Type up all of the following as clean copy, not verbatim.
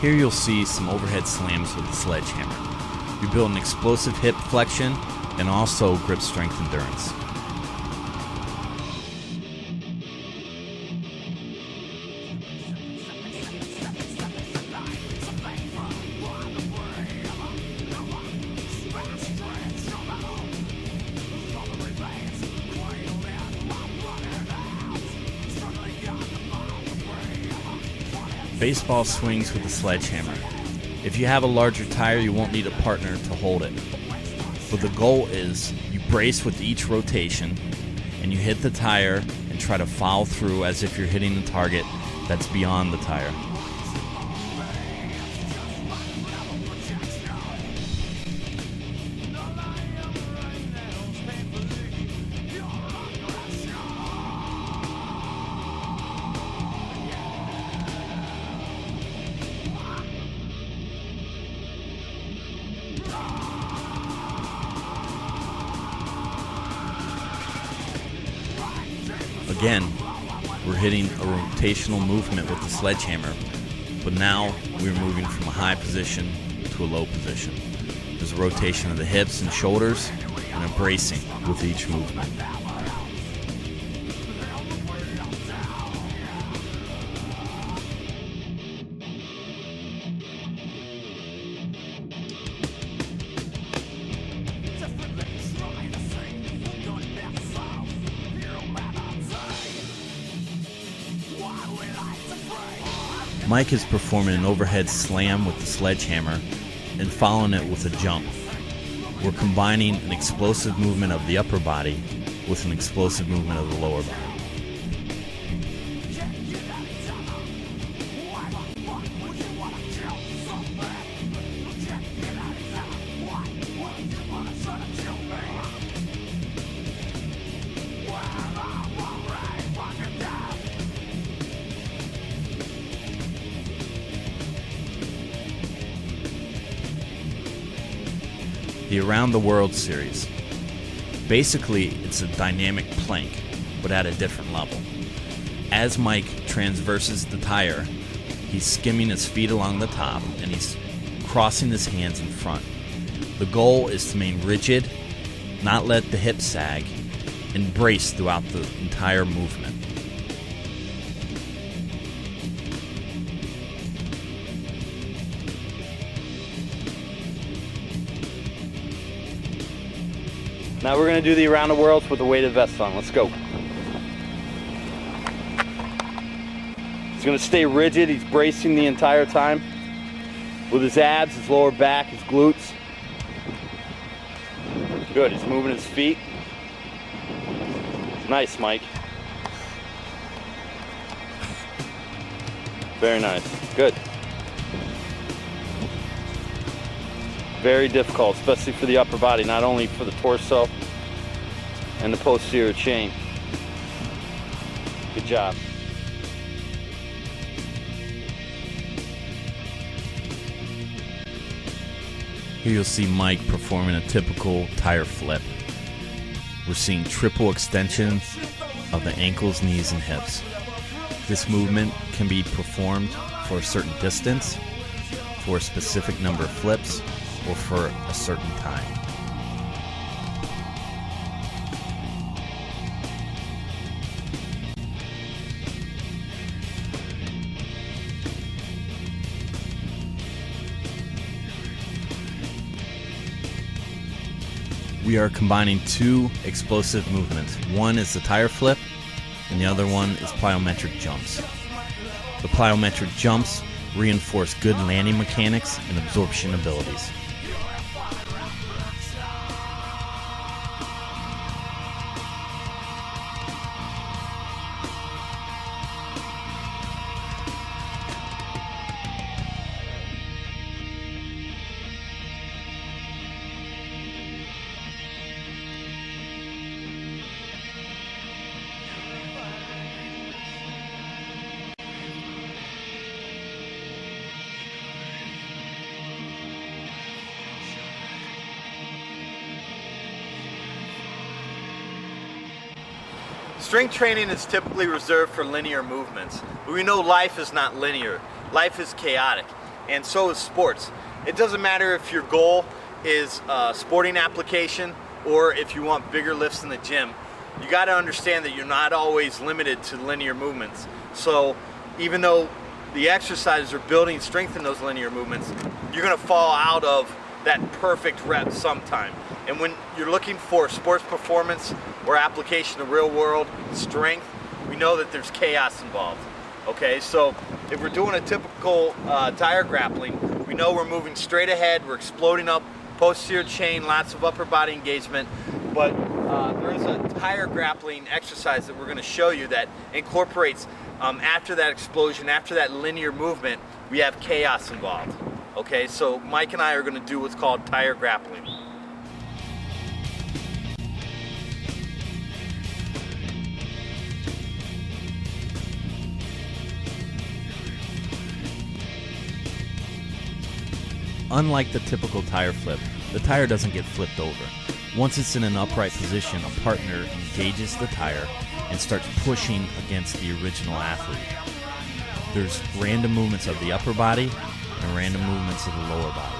Here you'll see some overhead slams with the sledgehammer. We build an explosive hip flexion and also grip strength endurance. Baseball swings with a sledgehammer. If you have a larger tire, you won't need a partner to hold it. But the goal is you brace with each rotation and you hit the tire and try to foul through as if you're hitting the target that's beyond the tire. Again, we're hitting a rotational movement with the sledgehammer, but now we're moving from a high position to a low position. There's a rotation of the hips and shoulders and a bracing with each movement. Mike is performing an overhead slam with the sledgehammer and following it with a jump. We're combining an explosive movement of the upper body with an explosive movement of the lower body. The Around the World series. Basically, it's a dynamic plank, but at a different level. As Mike transverses the tire, he's skimming his feet along the top and he's crossing his hands in front. The goal is to remain rigid, not let the hips sag, and brace throughout the entire movement. Now we're going to do the around the worlds with a weighted vest on. Let's go. He's going to stay rigid. He's bracing the entire time with his abs, his lower back, his glutes. Good. He's moving his feet. Nice, Mike. Very nice. Good. Very difficult, especially for the upper body, not only for the torso and the posterior chain. Good job. Here you'll see Mike performing a typical tire flip. We're seeing triple extensions of the ankles, knees, and hips. This movement can be performed for a certain distance, for a specific number of flips, or for a certain time. We are combining two explosive movements. One is the tire flip, and the other one is plyometric jumps. The plyometric jumps reinforce good landing mechanics and absorption abilities. Strength training is typically reserved for linear movements, but we know life is not linear. Life is chaotic. and so is sports. It doesn't matter if your goal is sporting application or if you want bigger lifts in the gym. You got to understand that you're not always limited to linear movements. So even though the exercises are building strength in those linear movements, you're going to fall out of that perfect rep sometime. And when you're looking for sports performance or application to real world strength, we know that there's chaos involved. Okay, so if we're doing a typical tire grappling, we know we're moving straight ahead, we're exploding up posterior chain, lots of upper body engagement, but there is a tire grappling exercise that we're going to show you that incorporates after that explosion, after that linear movement, we have chaos involved. Okay, so Mike and I are going to do what's called tire grappling. Unlike the typical tire flip, the tire doesn't get flipped over. Once it's in an upright position, a partner engages the tire and starts pushing against the original athlete. There's random movements of the upper body and random movements of the lower body.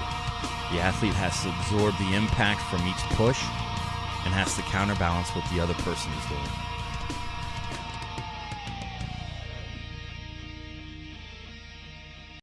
The athlete has to absorb the impact from each push and has to counterbalance what the other person is doing.